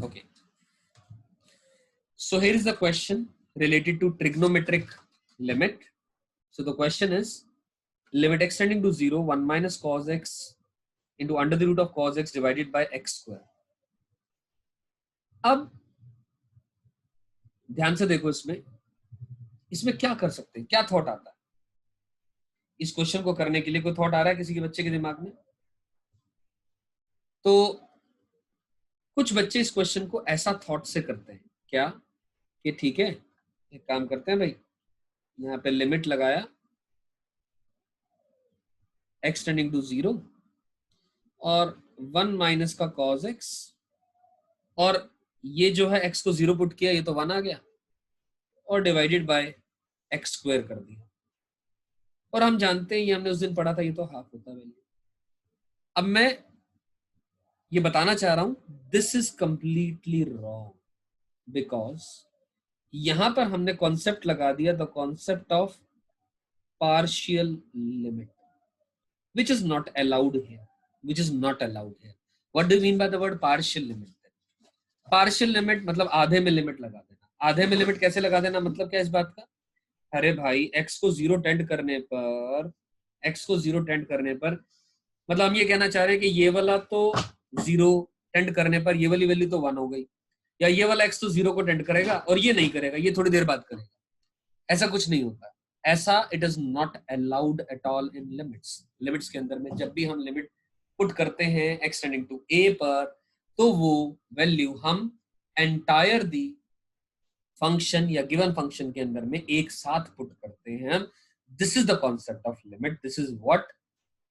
Okay. So here is the question related to trigonometric limit. So the question is limit x tending to 0, 1 minus cos x into under the root of cos x divided by x square. अब ध्यान से देखो, इसमें क्या कर सकते हैं, क्या थॉट आता है इस क्वेश्चन को करने के लिए? कोई थॉट आ रहा है किसी के बच्चे के दिमाग में? तो कुछ बच्चे इस क्वेश्चन को ऐसा थॉट से करते हैं क्या कि ठीक है, एक काम करते हैं भाई, यहाँ पे लिमिट लगाया x टेंडिंग टू 0 और 1 माइनस का cos x, और ये जो है x को 0 पुट किया, ये तो 1 आ गया, और डिवाइडेड बाय x स्क्वायर कर दिया। और हम जानते हैं, ये हमने उस दिन पढ़ा था, ये तो हाफ होता है। अब मैं ये बताना चाह रहा हूं this is completely wrong, because यहां पर हमने कॉन्सेप्ट लगा दिया the concept of partial limit which is not allowed here, which is not allowed here. What do you mean by the word partial limit? Partial limit मतलब आधे में limit लगा देना। आधे में लिमिट कैसे लगा देना, मतलब क्या इस बात का? अरे भाई x को 0 टेंड करने पर, x को 0 टेंड करने पर, मतलब हम ये कहना चाह रहे हैं कि ये वाला तो 0 टेंड करने पर ये वाली वैल्यू तो 1 हो गई, या ये वाला x तो 0 को टेंड करेगा और ये नहीं करेगा, ये थोड़ी देर बाद करेगा। ऐसा कुछ नहीं होता, ऐसा it is not allowed at all in limits. Limits के अंदर में जब भी हम लिमिट पुट करते हैं x टेंडिंग टू a पर, तो वो वैल्यू हम एंटायर दी फंक्शन या गिवन फंक्शन के अंदर में एक साथ पुट करते हैं। This is the concept of limit, this is what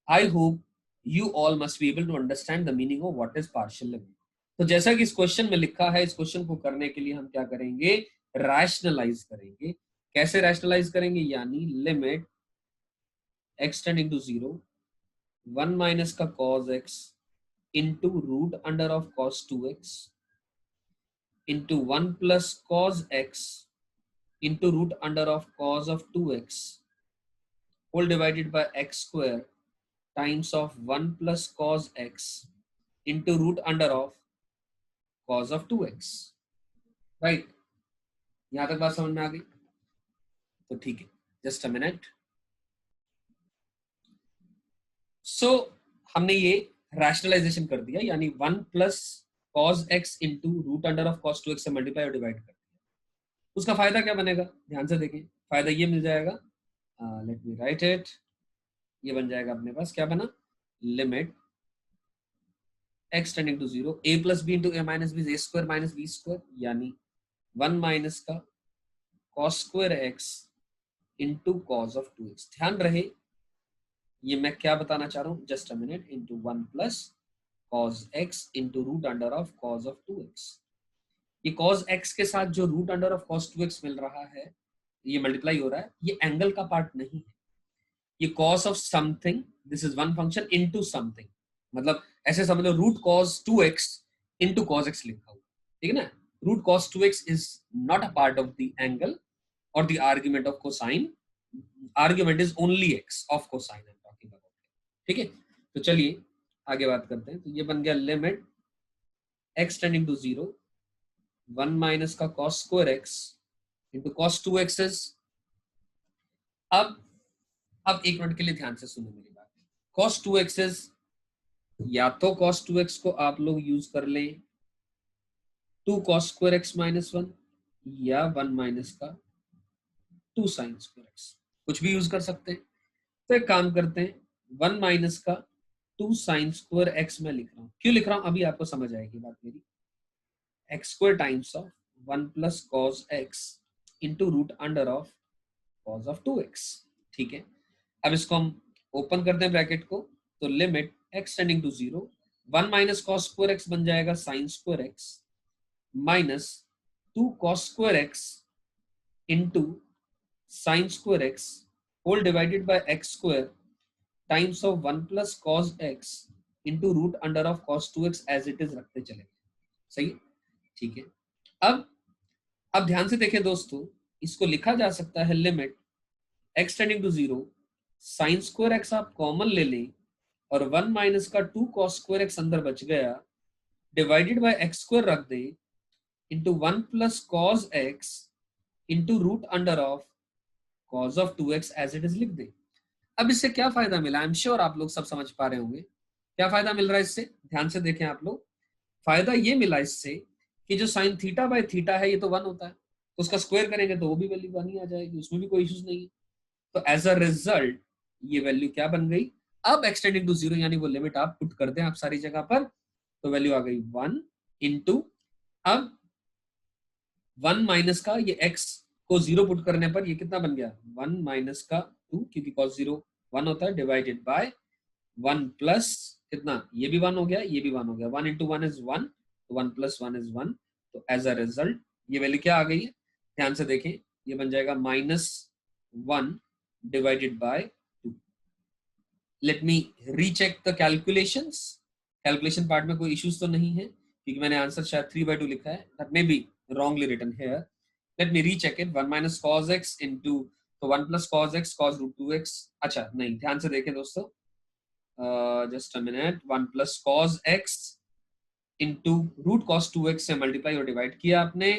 I hope you all must be able to understand the meaning of what is partial limit. तो जैसा कि इस क्वेश्चन में लिखा है, इस क्वेश्चन को करने के लिए हम क्या करेंगे, रैशनलाइज करेंगे। कैसे रैशनलाइज करेंगे, यानी limit x tending to 0, 1 minus का cos x into root under of cos 2x into 1 plus cos x into root under of cos of 2x whole divided by x square times of 1 plus cos x into root under of cos of 2x। Right, यहां तक बात समझ में आ गई? तो ठीक है, just a minute. सो हमने ये रैशनलाइजेशन कर दिया, यानी 1 plus cos x into root under of cos 2x से मल्टीप्लाई और डिवाइड कर दिया। उसका फायदा क्या बनेगा, ध्यान से देखें। फायदा ये मिल जाएगा, लेट मी राइट इट, ये बन जाएगा अपने पास, क्या बना, limit x tending to 0 a plus b into a minus b, a square minus b square, यानी 1 माइनस का cos square x into cos of 2x। ध्यान रहे ये मैं क्या बताना चाह रहा हूँ, just a minute, into 1 plus cos x into root under of cos of 2x। ये cos x के साथ जो root under of cos 2x मिल रहा है, ये मल्टीप्लाई हो रहा है, ये एंगल का पार्ट नहीं है, ये cos of something, this is one function into something, मतलब ऐसे समझ लो root cos 2x into cos x लिखा हुआ, ठीक है ना। Root cos 2x is not a part of the angle और the argument of cosine, argument is only x of cosine I am talking about, ठीक है। तो चलिए आगे बात करते हैं। तो ये बन गया limit x tending to 0, 1 minus का cos square x into cos 2x is, अब एक मिनट के लिए ध्यान से सुनो मेरी बात। cos 2x इज, या तो cos 2x को आप लोग यूज कर लें 2 cos स्क्वायर x माइनस 1, या 1 माइनस का 2 sin स्क्वायर x, कुछ भी यूज कर सकते हैं। तो एक काम करते हैं, 1 माइनस का 2 sin स्क्वायर x मैं लिख रहा हूं, क्यों लिख रहा हूं अभी आपको समझ आएगी बात मेरी। x square times of 1 plus cos x into root under of cos of 2x, ठीक है। अब इसको हम ओपन करते हैं ब्रैकेट को, तो limit x tending to 0, 1 minus cos square x बन जाएगा sin square x minus 2 cos square x into sin square x whole divided by x square times of 1 plus cos x into root under of cos 2x as it is रखते चले, सही है, ठीक है। अब ध्यान से देखें दोस्तों, इसको लिखा जा सकता है limit x tending to 0, sin square x आप कॉमन ले लें और 1 माइनस का 2 cos स्क्वायर x अंदर बच गया, डिवाइडेड बाय एक्स स्क्वायर रख दे into 1 plus cos x into root under of cos of 2x as it is लिख दे। अब इससे क्या फायदा मिला, आई एम श्योर आप लोग सब समझ पा रहे होंगे क्या फायदा मिल रहा है इससे, ध्यान से देखें आप लोग। फायदा ये मिला इससे कि जो साइन थीटा बाय थीटा है ये तो 1 होता है, तो उसका स्क्वायर करेंगे तो वो भी वैल्यू 1 ही आ जाएगी, उसमें भी कोई इश्यूज नहीं है। तो एज अ रिजल्ट ये वैल्यू क्या बन गई, अब एक्सटेंडिंग टू 0 यानी वो लिमिट आप पुट कर दें आप सारी जगह पर, तो वैल्यू आ गई 1 इंटू, अब 1 माइनस का ये x को 0 पुट करने पर ये कितना बन गया 1 माइनस का 2, क्योंकि cos 0 1 होता है, डिवाइडेड बाय 1 प्लस कितना, ये भी 1 हो गया, ये भी 1 हो गया, 1 इंटू 1 इज 1, तो 1 प्लस 1 इज 1। तो एज अ रिजल्ट ये वैल्यू क्या आ गई है, ध्यान से देखें, ये बन जाएगा -1 divided by 2। Let me recheck the calculations, calculation part में कोई इश्यूज तो नहीं है, क्योंकि मैंने आंसर शायद 3/2 लिखा है, that may be wrongly written here. Let me recheck it. 1 minus cos x into, तो 1 plus cos x cos root 2x, अच्छा नहीं, ध्यान से देखें दोस्तों, just a minute, 1 plus cos x into root cos 2x से मल्टीप्लाई और divide किया आपने,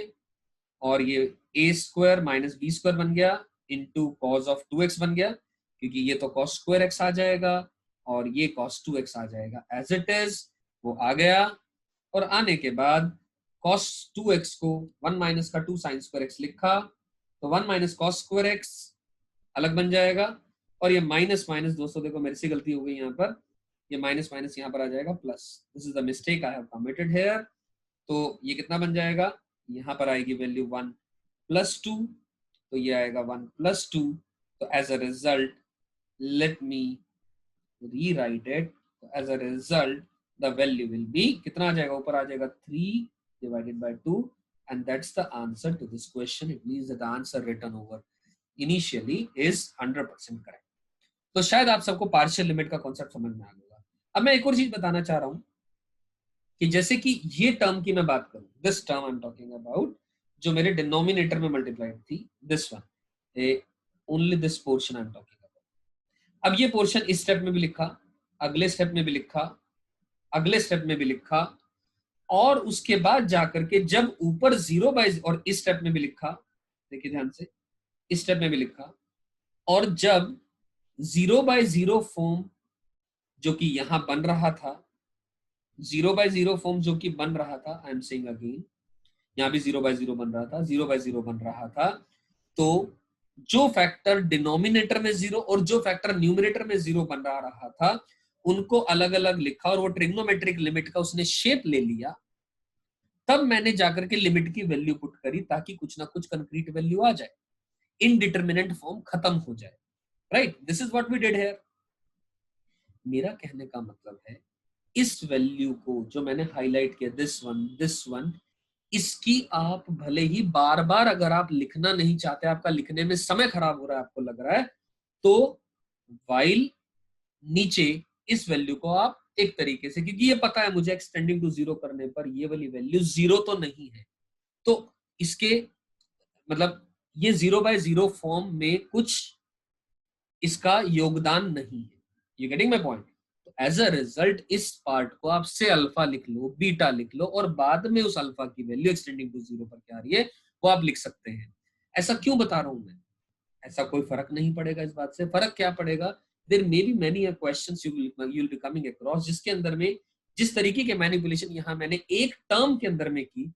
और ये a square minus b square बन गया इंटू cos ऑफ 2x बन गया, क्योंकि ये तो cos स्क्वायर x आ जाएगा और ये cos 2x आ जाएगा, एज इट इज वो आ गया। और आने के बाद cos 2x को 1 माइनस का 2 sin स्क्वायर x लिखा, तो 1 माइनस cos स्क्वायर x अलग बन जाएगा, और ये माइनस माइनस, दोस्तों देखो मेरे से गलती हो गई यहाँ पर, ये माइनस माइनस यहाँ पर आ जाएगा plus, this is the mistake I have committed here. तो ये कितना बन जाएगा, यहाँ पर आएगी वैल्यू 1 प्लस 2, तो ये आएगा 1 प्लस 2। तो as a result let me rewrite it, as a result the value will be कितना आ जाएगा, ऊपर आ जाएगा 3 divided by 2, and that's the answer to this question. It means that the answer written over initially is 100% correct. तो शायद आप सबको partial limit का concept समझ में आ गया। अब मैं एक और चीज बताना चाह रहा हूं कि जैसे कि ये टर्म की मैं बात करूं, this term I am talking about, जो मेरे डिनोमिनेटर में मल्टीप्लाइड थी, this one, only this portion I am talking about. अब ये पोर्शन इस स्टेप में भी लिखा, अगले स्टेप में भी लिखा, अगले स्टेप में भी लिखा, और उसके बाद जाकर के जब ऊपर 0 बाय, और इस स्टेप में भी लिखा, देखिए ध्यान से, इस स्टेप में भी लिखा, और जब 0 बाय 0 फॉर्म जो कि यहां बन रहा था, 0 बाय 0 फॉर्म जो कि बन रहा था, आई एम सेइंग अगेन, यहां भी 0 बाय 0 बन रहा था, 0 बाय 0 बन रहा था, तो जो फैक्टर डिनोमिनेटर में 0 और जो फैक्टर न्यूमरेटर में 0 बन रहा था, उनको अलग अलग लिखा, और वो ट्रिग्नोमेट्रिक लिमिट का उसने शेप ले लिया, तब मैंने जाकर के लिमिट की वैल्यू पुट करी ताकि कुछ ना कुछ कंक्रीट वैल्यू आ जाए, इनडिटरमिनेंट फॉर्म खत्म हो जाए, right, this is what we did here. मेरा कहने का मतलब है इस वैल्यू को जो मैंने हाईलाइट किया, दिस वन, इसकी आप भले ही बार बार अगर आप लिखना नहीं चाहते, आपका लिखने में समय खराब हो रहा है, आपको लग रहा है, तो वाइल नीचे इस वैल्यू को आप एक तरीके से, क्योंकि ये पता है मुझे एक्सटेंडिंग टू 0 करने पर ये वाली वैल्यू 0 तो नहीं है, तो इसके मतलब ये 0 बाय 0 फॉर्म में कुछ इसका योगदान नहीं है, यू गेटिंग माय पॉइंट। तो एज अ रिजल्ट इस पार्ट को आप से अल्फा लिख लो, बीटा लिख लो, और बाद में उस अल्फा की वैल्यू एक्सटेंडिंग टू 0 पर क्या आ रही है वो आप लिख सकते हैं। ऐसा क्यों बता रहा हूं मैं, ऐसा कोई फर्क नहीं पड़ेगा इस बात से, फर्क क्या पड़ेगा, there may be many questions you will be coming across, जिसके अंदर में जिस तरीके के मैनिपुलेशन यहां मैंने एक टर्म के अंदर में की,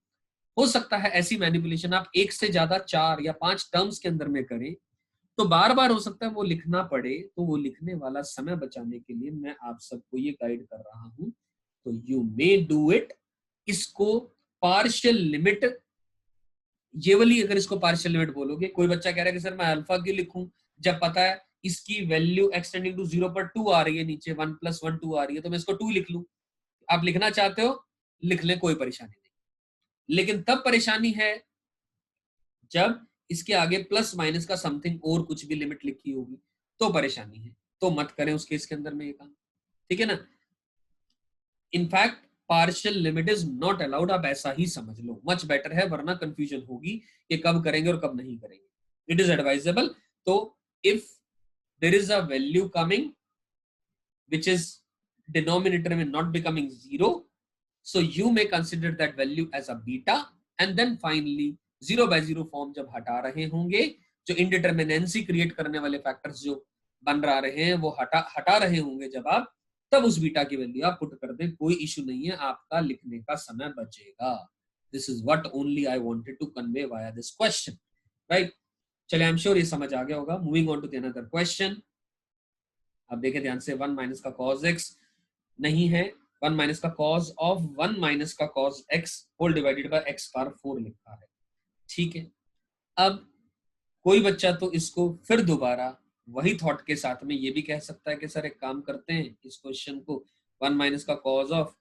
हो सकता है ऐसी मैनिपुलेशन आप एक से ज्यादा 4 या 5 टर्म्स के अंदर में करें, तो बार बार हो सकता है वो लिखना पड़े, तो वो लिखने वाला समय बचाने के लिए मैं आप सबको ये गाइड कर रहा हूं, तो यू मे डू इट। इसको पार्शियल लिमिट, ये वाली अगर इसको पार्शियल लिमिट बोलोगे, कोई बच्चा कह रहा है कि सर मैं अल्फा क्यों लिखूं जब पता है इसकी वैल्यू एक्सटेंडिंग टू 0 पर 2 आ रही है, नीचे 1 + 1 2 आ रही है, तो मैं इसको 2 लिख लूं। आप लिखना चाहते हो लिख ले, कोई परेशानी नहीं, लेकिन तब परेशानी है जब इसके आगे प्लस माइनस का समथिंग और कुछ भी लिमिट लिखी होगी, तो परेशानी है, तो मत करें उस केस के अंदर में ये काम, ठीक है ना। In fact partial limit is not allowed, आप ऐसा ही समझ लो, मच बेटर है, वरना कंफ्यूजन होगी कि कब करेंगे और कब नहीं करेंगे। इट इज एडवाइजेबल, तो if there is a value coming which is denominator में not becoming 0, So you may consider that value as a beta and then finally 0/0 form जब हटा रहे होंगे, जो इंडिटरमिनेंसी क्रिएट करने वाले फैक्टर्स जो बन रहे हैं वो हटा रहे होंगे जब आप, तब उस बीटा की वैल्यू आप पुट कर दें, कोई इशू नहीं है, आपका लिखने का समय बचेगा. This is what only I wanted to convey via this question, right. चलिए, आई एम श्योर ये समझ आ गया होगा. Moving on to the another question. अब देखें ध्यान से, 1 माइनस का cos x नहीं है, 1 माइनस का cos ऑफ 1 माइनस का cos x whole divided by x power 4 लिखा है. ठीक है, अब कोई बच्चा तो इसको फिर दोबारा वही थॉट के साथ में ये भी कह सकता है कि सर एक काम करते हैं, इस क्वेश्चन को 1 माइनस का cos ऑफ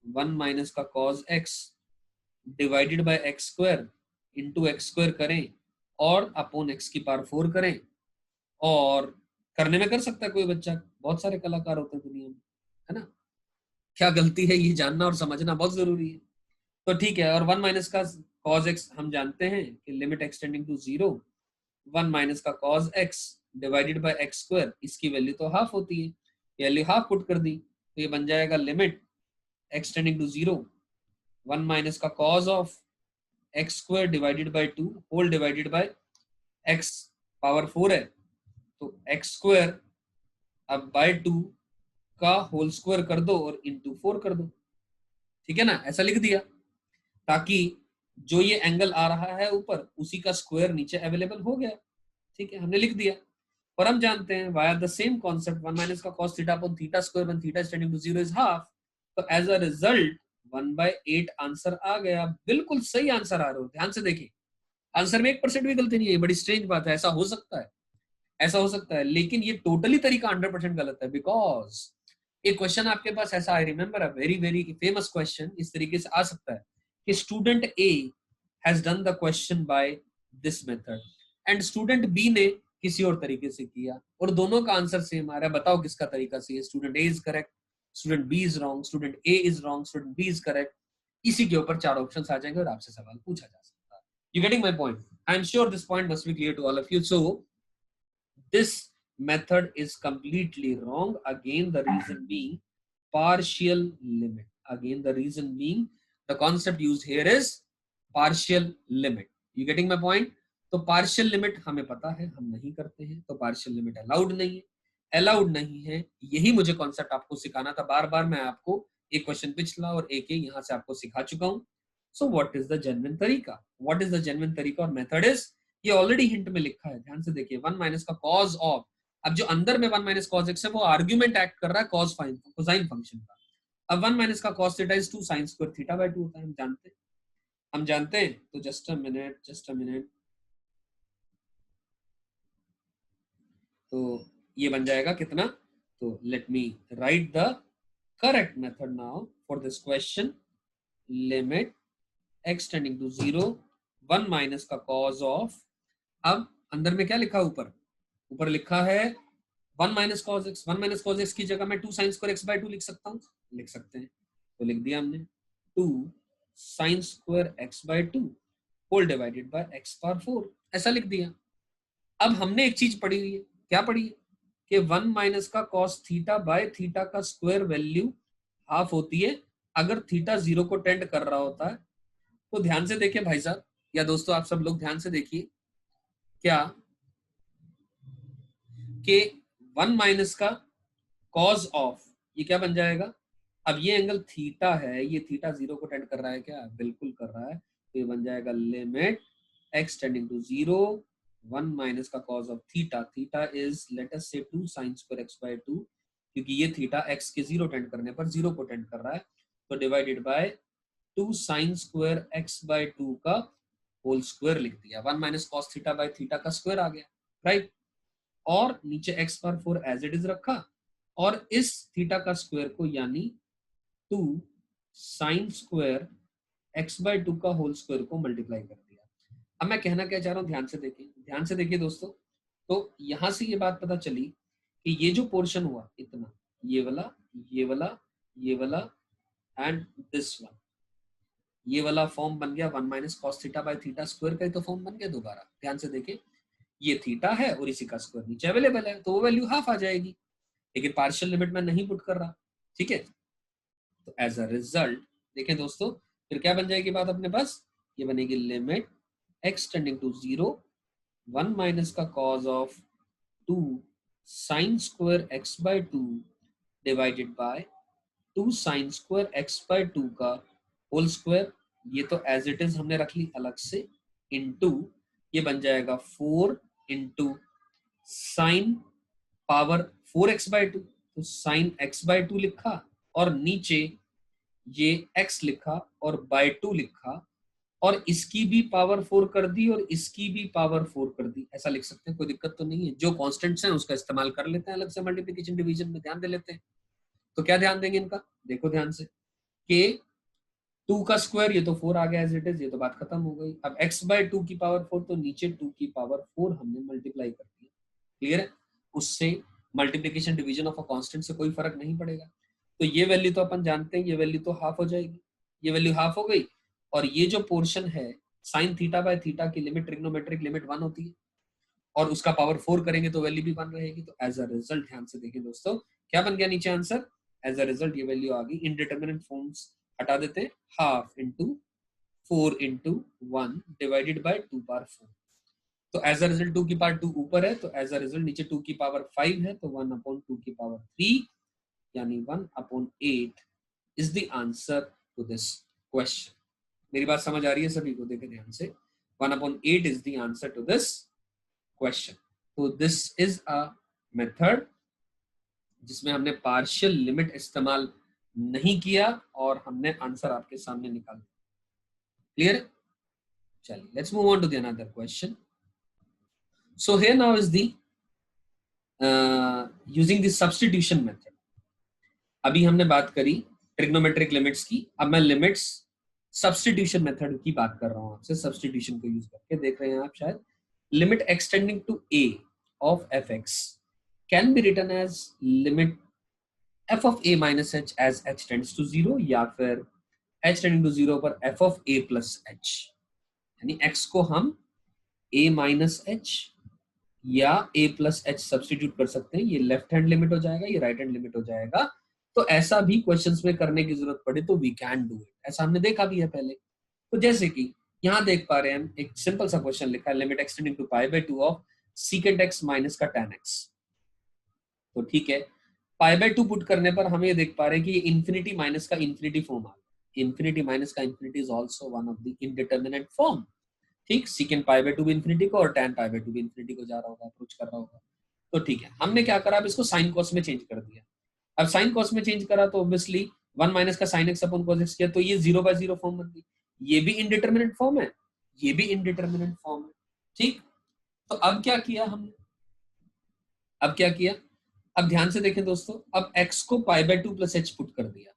1 माइनस का cos x divided by x square into x square करें और अपॉन x की पावर 4 करें. और करने में कर सकता है कोई बच्चा, बहुत सारे कलाकार होते हैं दुनिया में, है ना. क्या गलती है ये जानना और समझना बहुत जरूरी है. तो ठीक है, और 1 माइनस का cos x हम जानते हैं कि लिमिट एक्सटेंडिंग टू 0, 1 माइनस का cos x divided by x square, इसकी वैल्यू तो हाफ होती है, वैल्यू हाफ पुट कर दी तो ये बन जाएगा लिमिट एक्सटेंडिंग टू 0, 1 माइनस का cos of x square divided by 2 whole divided by x power 4 है, तो x स्क्वायर अब बाय 2 का होल स्क्वायर कर दो और इंटू 4 कर दो. ठीक है ना, ऐसा लिख दिया ताकि जो ये एंगल आ रहा है ऊपर उसी का स्क्वायर नीचे अवेलेबल हो गया. ठीक है, हमने लिख दिया. और हम जानते हैं via the same concept 1 minus का cos theta upon theta square when theta is tending to 0 is half, तो एज अ रिजल्ट 1/8 आंसर आ गया. बिल्कुल सही आंसर आ रहा हो, ध्यान से देखिए, आंसर में 1% भी गलती नहीं है. बड़ी स्ट्रेंज बात है, ऐसा हो सकता है, ऐसा हो सकता है, लेकिन ये टोटली तरीका 100% गलत है. बिकॉज एक क्वेश्चन आपके पास ऐसा, I remember a very very famous question इस तरीके से आ सकता है कि student A has done the question by this method and student B ने किसी और तरीके से किया और दोनों का आंसर सेम आ रहा है. बताओ किसका तरीका सही है? Student A is correct, student B is wrong, student A is wrong, student B is correct. इसी के ऊपर 4 ऑप्शंस आ जाएंगे और आपसे सवाल पूछा जा सकता है. You getting my point? I am sure this point must be clear to all of you. So this method is completely wrong. Again the reason being partial limit. Again the reason being the concept used here is partial limit. You getting my point? तो partial limit हमें पता है हम नहीं करते हैं, तो partial limit allowed नहीं है. allowed नहीं है, यही मुझे कॉन्सेप्ट आपको सिखाना था. बार बार मैं आपको एक क्वेश्चन पिछला और एक यहाँ से आपको सिखा चुका हूँ. So what is the genuine तरीका? व्हाट इज द जेन्युइन तरीका और मेथड इज, ये ऑलरेडी हिंट में लिखा है, ध्यान से देखिए. 1 माइनस का cos ऑफ, अब जो अंदर में 1 माइनस cos x है वो आर्ग्यूमेंट एक्ट कर रहा है कोसाइन फंक्शन का. अब 1 माइनस का cos theta is 2 sin square theta by 2 होता है, हम जानते हैं. तो जस्ट अ मिनट, तो ये बन जाएगा कितना? तो let me write the correct method now for this question. Limit x tending to 0, 1 minus का cos ऑफ, अब अंदर में क्या लिखा? ऊपर लिखा है 1 minus cos x. 1 minus cos x की जगह मैं 2 sin स्क्वायर x बाय 2 लिख सकता हूँ, लिख सकते हैं. तो लिख दिया हमने 2 sin square x by 2 whole divided by x power 4, ऐसा लिख दिया. अब हमने एक चीज पढ़ी हुई है, क्या पढ़ी है कि 1 माइनस का cos थीटा बाय थीटा का स्क्वायर वैल्यू हाफ होती है अगर थीटा 0 को टेंड कर रहा होता है. तो ध्यान से देखिए भाई साहब या दोस्तों, आप सब लोग ध्यान से देखिए, क्या कि 1 माइनस का cos ऑफ, ये क्या बन जाएगा? अब ये एंगल थीटा है, ये थीटा 0 को टेंड कर रहा है क्या? बिल्कुल कर रहा है. तो ये बन जाएगा limit x tending to 0, 1 minus का cos of theta is let us से 2 sin स्क्वायर x बाय 2, क्योंकि ये थीटा x के 0 टेंड करने पर 0 को टेंड कर रहा है, तो divided by 2 sin square x by 2 का होल स्क्वायर लिख दिया. 1 minus cos theta by theta का स्क्वायर आ गया, राइट. और नीचे x power 4 as it is रखा और इस थीटा का स्क्वायर को यानी 2 sin स्क्वायर x बाय 2 का होल स्क्वायर को मल्टीप्लाई कर दिया. अब मैं कहना क्या चाह रहा हूँ, ध्यान से देखिए दोस्तों. तो यहां से ये बात पता चली कि ये जो पोर्शन हुआ इतना, ये वाला एंड दिस वन, ये वाला फॉर्म बन गया 1 minus cos theta by theta square का ही तो फॉर्म बन गया दोबारा. ध्यान से देखिए, ये थीटा है और इसी का स्क्वायर नीचे अवेलेबल है, तो वो वैल्यू हाफ आ जाएगी, लेकिन पार्शियल लिमिट में नहीं पुट कर रहा. ठीक है, तो एज अ रिजल्ट देखें दोस्तों, फिर क्या बन जाएगी बात अपने पास, ये बनेगी limit x tending to 0 1 minus का cos of 2 sine square x by 2 divided by 2 sine square x by 2 का होल स्क्वायर, ये तो एज इट इज हमने रख ली अलग से, इनटू ये बन जाएगा 4 into sine power 4x bye 2, तो साइन x बाय 2 लिखा और नीचे ये x लिखा और बाय 2 लिखा और इसकी भी पावर 4 कर दी और इसकी भी पावर 4 कर दी, ऐसा लिख सकते हैं, कोई दिक्कत तो नहीं है। जो कांस्टेंट्स हैं उसका इस्तेमाल कर लेते हैं अलग से, मल्टीप्लिकेशन डिवीजन में ध्यान दे लेते हैं। तो क्या ध्यान देंगे इनका, देखो ध्यान से, कि 2 का स्क्वायर, ये तो 4 आ गया एज इट इज, ये तो बात खत्म हो गई। अब x बाय 2 की पावर 4, तो नीचे 2 की पावर 4 हमने मल्टीप्लाई कर दिया, क्लियर है। उससे multiplication division of a constant से कोई फर्क नहीं पड़ेगा। तो ये वैल्यू तो अपन जानते हैं, ये वैल्यू तो हाफ हो जाएगी, ये वैल्यू हाफ हो गई। और ये जो पोर्शन है साइन थीटा बाय थीटा की लिमिट, ट्रिग्नोमेट्रिक लिमिट 1 होती है और उसका पावर 4 करेंगे तो वैल्यू भी 1 रहेगी। तो एज अ रिजल्ट ध्यान से देखिए दोस्तों, क्या बन गया नीचे आंसर, एज अ रिजल्ट ये वैल्यू आ गई। इनडिटरमिनेट फॉर्म्स हटा देते हैं, half into 4 into 1 divided by 2 power 4। तो एज अ रिजल्ट 2 की पावर 2 ऊपर है, तो एज अ रिजल्ट नीचे 2 की पावर 5 है, तो 1 अपॉन 2 की पावर 3 यानी 1 upon 8 is the answer to this question. मेरी बात समझ आ रही है सभी को, देखें ध्यान से, 1 upon 8 is the answer to this question. तो दिस इज अ मेथड जिसमें हमने पार्शियल लिमिट इस्तेमाल नहीं किया और हमने आंसर आपके सामने निकाला। क्लियर? चलिए, let's move on to the another question. So here now is the using the substitution method. अभी हमने बात करी ट्रिग्नोमेट्रिक लिमिट्स की, अब मैं लिमिट्स सब्स्टिट्यूशन मेथड की बात कर रहा हूं आपसे। सब्स्टिट्यूशन को यूज करके देख रहे हैं आप शायद, limit x tending to a of fx can be written as limit f of a minus h as h tends to 0 या फिर h tending to 0 पर f of a plus h, यानी x को हम a minus h या a plus h substitute कर सकते हैं। ये लेफ्ट हैंड लिमिट हो जाएगा, ये राइट हैंड लिमिट हो जाएगा। तो ऐसा भी क्वेश्चंस में करने की जरूरत पड़े तो वी कैन डू इट, ऐसा हमने देखा भी है पहले। तो जैसे कि यहाँ देख पा रहे हैं हम, एक सिंपल सा क्वेश्चन लिखा है, limit x tending to pi by 2 of secant x minus का tan x। तो ठीक है, पाई बाय 2 पुट करने पर हम ये देख पा रहे हैं कि ये इंफिनिटी माइनस का इंफिनिटी फॉर्म आ गया। इंफिनिटी माइनस का infinity is also one of the indeterminate form. ठीक, सीकेंट पाई बाय 2 भी इंफिनिटी को और tan पाई बाय 2 भी इंफिनिटी को जा रहा होगा, अप्रोच कर रहा होगा। तो ठीक है, हमने क्या करा, अब इसको साइन कॉस में चेंज कर दिया। अब साइन कॉस में चेंज करा तो ऑब्वियसली 1 माइनस का sine x upon cos x किया, तो ये 0 बाय 0 फॉर्म बन गई। ये भी इनडिटरमिनेट फॉर्म है, ये भी इनडिटरमिनेट फॉर्म है। ठीक, तो अब क्या किया हमने, अब क्या किया, अब ध्यान से देखें दोस्तों, अब x को पाई बाय 2 प्लस एच पुट कर दिया।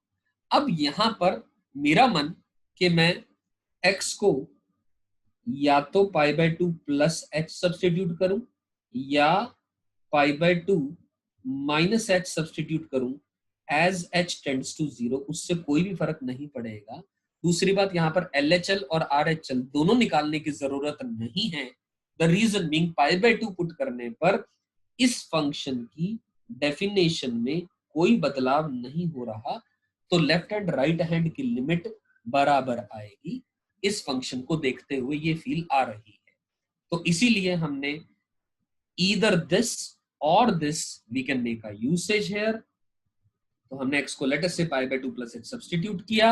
अब यहां पर मेरा मन कि मैं x को या तो पाई बाय 2 प्लस एच सब्सटीट्यूट करूं या पाई बाय 2 माइनस एच सब्सटीट्यूट करूं एज एच टेंड्स टू 0, उससे कोई भी फर्क नहीं पड़ेगा। दूसरी बात, यहां पर LHL और RHL दोनों निकालने की जरूरत नहीं है। The reason being pi by 2 put करने पर इस फंक्शन की डेफिनेशन में कोई बदलाव नहीं हो रहा, तो लेफ्ट हैंड राइट हैंड की लिमिट बराबर आएगी। इस फंक्शन को देखते हुए ये फील आ रही है, तो इसीलिए हमने either this or this we can make a usage here। तो हमने x को लेटर से pi by 2 plus h substitute किया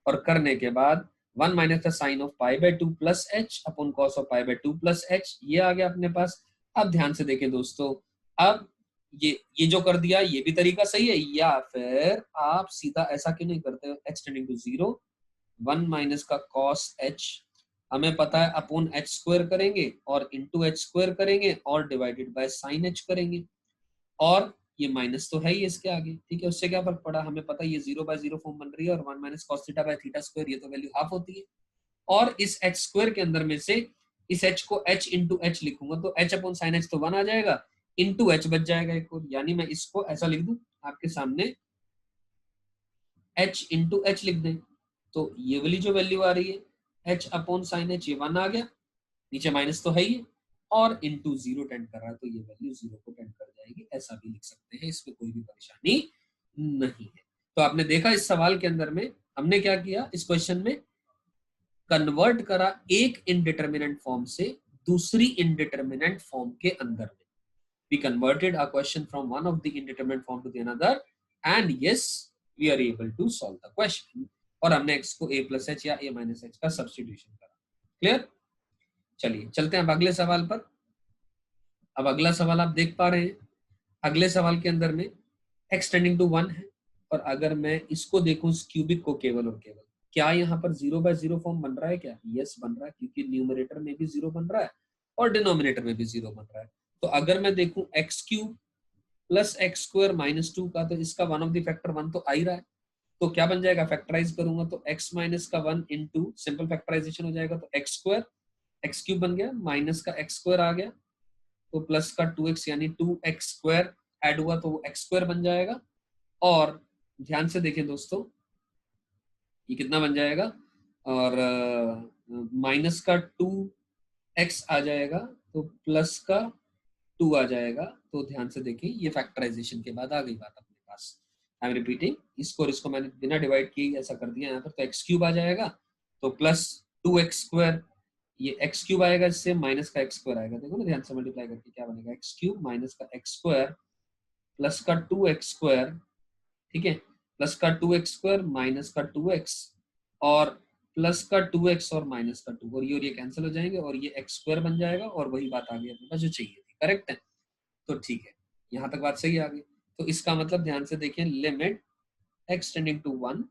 और करने के बाद 1 minus the sine of pi by 2 plus h upon cos of pi by 2 plus h, ये आ गया अपने पास। अब ध्यान से देखें दोस्तों, अब ये जो कर दिया ये भी तरीका सही है, या फिर आप सीधा ऐसा क्यों नहीं करते हो, h टेंडिंग टू 0 1 माइनस का cos h हमें पता है अपॉन h स्क्वायर करेंगे और इंटू h स्क्वायर करेंगे और डिवाइडेड बाय साइन h करेंगे, और ये माइनस तो है ही इसके आगे। ठीक है, उससे क्या फर्क पड़ा, हमें पता है ये 0 बाय 0 फॉर्म बन रही है और 1 minus cos theta by theta square, ये तो वैल्यू हाफ होती है। और इस h स्क्वायर के अंदर में से इस h को h इंटू h लिखूंगा तो h अपॉन साइन h तो 1 आ जाएगा, इंटू h बच जाएगा एक और, यानी मैं इसको ऐसा लिख दूं आपके सामने, h इंटू h लिख दें, तो ये वाली जो वैल्यू आ रही है h अपॉन साइन h, ये 1 आ गया, नीचे माइनस तो है ही, और इंटू 0 टेंड कर रहा है तो ये वैल्यू 0 को टेंड कर जाएगी, ऐसा भी लिख सकते हैं, इसमें कोई भी परेशानी नहीं है। तो आपने देखा इस सवाल के अंदर में हमने क्या किया इस क्वेश्चन में, कन्वर्ट करा एक इनडिटर्मिनेंट फॉर्म से दूसरी इनडिटर्मिनेंट फॉर्म के अंदर में. We converted a question from one of the indeterminate form to the another, and yes, we are able to solve the question. और हमने x को a plus h या a minus h का substitution करा. Clear? चलिए चलते हैं अब अगले सवाल पर. अब अगला सवाल आप देख पा रहे हैं, अगले सवाल के अंदर में x टेंडिंग टू 1 है, और अगर मैं इसको देखूं इस क्यूबिक को केवल और केवल, क्या यहाँ पर 0/0 फॉर्म बन रहा है क्या? यस बन रहा है, क्योंकि न्यूमरेटर में भी 0 बन रहा है और डिनोमिनेटर में भी 0 बन रहा है. तो अगर मैं देखूं x cube plus x square minus 2 का, तो इसका वन ऑफ द फैक्टर 1 तो आ ही रहा है. तो क्या बन जाएगा, फैक्टराइज करूंगा तो x माइनस का 1 इंटू सिंपल फैक्टराइजेशन हो जाएगा, तो एक्स स्क्वायर एक्स क्यूब बन गया, माइनस का एक्स स्क्वायर आ गया, तो प्लस का 2x यानी 2x स्क्वायर ऐड हुआ तो वो एक्स स्क्वायर बन जाएगा. और ध्यान से देखें दोस्तों, ये कितना बन जाएगा, और माइनस का 2x आ जाएगा तो प्लस का 2 आ जाएगा. तो ध्यान से देखें, ये फैक्टराइजेशन के बाद आ गई बात अपने पास. आई एम रिपीटिंग, इसको मैंने बिना डिवाइड किए ऐसा कर दिया यहाँ पर, तो एक्स क्यूब आ जाएगा, तो प्लस 2x स्क्वायर, ये एक्स क्यूब आएगा, इससे माइनस का एक्स स्क्वायर आएगा. देखो ना ध्यान से मल्टीप्लाई करके क्या बनेगा, एक्स क्यूब माइनस का एक्स स्क्वायर प्लस का 2x स्क्वायर, ठीक है, प्लस का 2x स्क्वायर माइनस का 2x और प्लस का 2x और माइनस का 2, और ये कैंसिल हो जाएंगे और ये x स्क्वायर बन जाएगा, और वही बात आ गई अपने पास जो चाहिए थी. करेक्ट है? तो ठीक है, यहाँ तक बात सही आ गई. तो इसका मतलब ध्यान से देखें, लिमिट x टेंडिंग टू 1,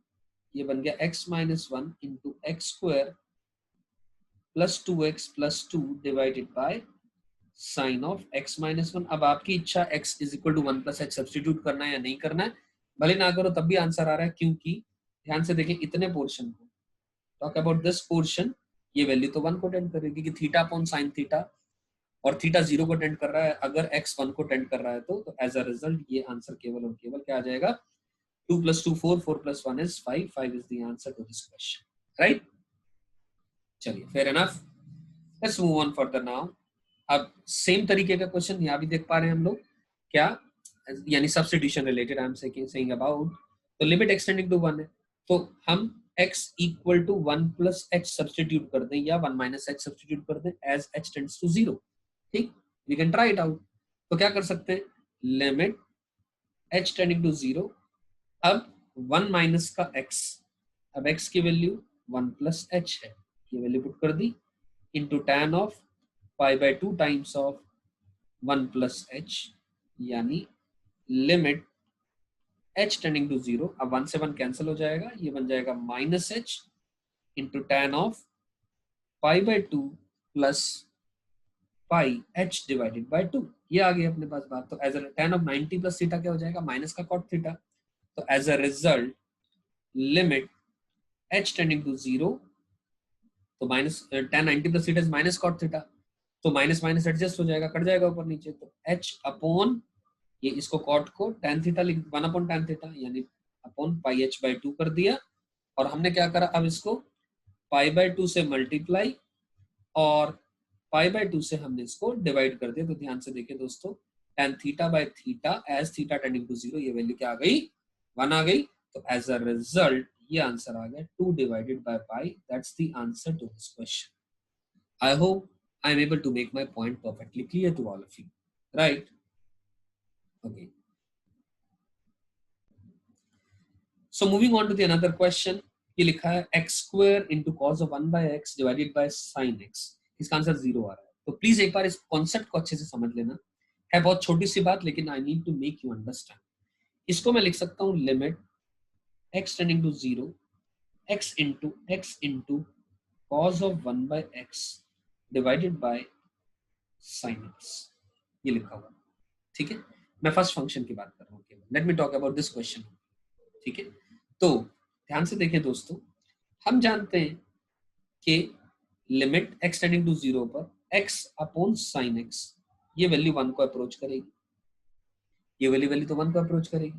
ये बन गया x minus 1 into x square plus 2x plus 2 divided by sine of x minus 1. अब आपकी इच्छा x is equal to 1 plus h substitute करना है या नहीं करना है, भले ना करो तब भी आंसर आ रहा है, क्योंकि ध्यान से देखें इतने पोर्शन को, टॉक अबाउट दिस पोर्शन, ये वैल्यू तो 1 को टेंड करेगी कि थीटा अपॉन साइन थीटा, और थीटा 0 को टेंड कर रहा है, अगर x 1 को टेंड कर रहा है तो एज अ रिजल्ट ये आंसर केवल और केवल क्या आ जाएगा, 2 + 2 4, 4 + 1 is 5, 5 is the answer to this question, right? चलिए, fair enough. Let's move on further now. अब सेम तरीके का क्वेश्चन यहाँ भी देख पा रहे हैं हम लोग, क्या, यानी substitution related I am saying about. तो लिमिट x टेंडिंग टू 1 है, तो हम x equal to 1 plus h substitute कर दें या 1 माइनस h सब्स्टिट्यूट कर दें एज h टेंड्स टू 0. ठीक, we can try it out. तो क्या कर सकते हैं, लिमिट h टेंडिंग टू 0, अब 1 माइनस का x, अब x की वैल्यू 1 प्लस h है, ये वैल्यू पुट कर दी, into tan of pi by 2 times of 1 plus h, यानी लिमिट h टेंडिंग टू 0, अब 1 से 1 कैंसिल हो जाएगा, ये बन जाएगा minus h into tan of pi by 2 plus pi h divided by 2. ये आ गई अपने पास बात. तो as a tan of 90 plus theta क्या हो जाएगा, माइनस का कॉट थीटा. तो as a result limit h tending to 0, तो minus tan 90 plus theta is minus cot theta, तो माइनस माइनस एडजस्ट हो जाएगा, कट जाएगा ऊपर नीचे, तो h अपॉन ये इसको कॉट को tan थीटा लिख, 1 अपॉन tan थीटा यानी अपॉन पाई h बाय 2 कर दिया. और हमने क्या करा, अब इसको पाई बाय 2 से मल्टीप्लाई और पाई बाय 2 से हमने इसको डिवाइड कर दिया. तो ध्यान से देखिए दोस्तों, tan theta by theta as theta tending to 0, ये वैल्यू क्या आ गई, 1 आ गई. तो एज अ रिजल्ट ये आंसर आ गया 2 divided by pi. That's the answer to this question. I hope I am able to make my point perfectly clear to all of you, right? Okay. So moving on to the another question, ये लिखा है x square into cos of 1 by x divided by sin x. इसका answer 0 आ रहा है. तो please एक बार इस concept को अच्छे से समझ लेना. है बहुत छोटी सी बात, लेकिन I need to make you understand. इसको मैं लिख सकता हूँ limit x tending to 0 x into cos of 1 by x divided by sin x, ये लिखा हुआ. ठीक है, मैं फर्स्ट फंक्शन की बात कर रहा हूँ केवल. Let me talk about this question. ठीक है, तो ध्यान से देखें दोस्तों, हम जानते हैं कि लिमिट x टेंडिंग टू 0 पर x अपॉन साइन x, ये वैल्यू 1 को अप्रोच करेगी, ये वैल्यू तो 1 को अप्रोच करेगी.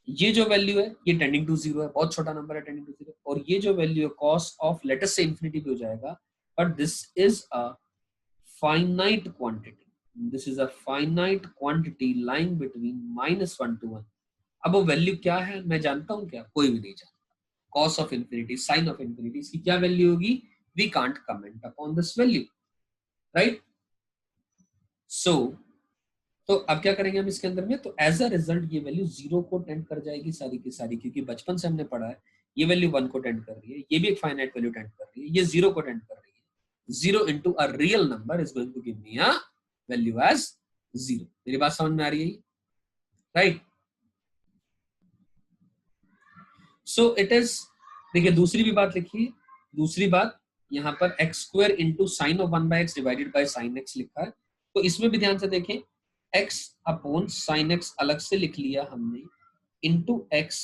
ये जो वैल्यू है ये टेंडिंग टू 0 है, बहुत छोटा नंबर है टेंडिंग टू 0. और ये जो वैल्यू है cos ऑफ लेट अस से इंफिनिटी भी हो जाएगा, but this is a finite quantity. This is a finite quantity lying between -1 to 1. अब वो वैल्यू क्या है मैं जानता हूं क्या, कोई भी नहीं जानता. cos of infinity, sin of infinity, इसकी क्या वैल्यू होगी? We can't comment upon this value, right? So तो अब क्या करेंगे हम इसके अंदर में? तो एज अ रिजल्ट ये वैल्यू 0 को टेंड कर जाएगी सारी की सारी, क्योंकि बचपन से हमने पढ़ा है ये वैल्यू 1 को टेंड कर रही है, ये भी एक फाइनाइट वैल्यू टेंड कर रही है, ये 0 को टेंड कर रही है। 0 into a real number is going to give me a value as 0। मेरी बात समझ में आ रही है? राइट। सो इट इज, देखिए दूसरी भी बात लिखिए, दूसरी बात यहाँ पर x square into sine of 1/x divided by sign x लिखा है, तो इसमें भी ध्यान से देखें, x अपॉन साइन x अलग से लिख लिया हमने, into x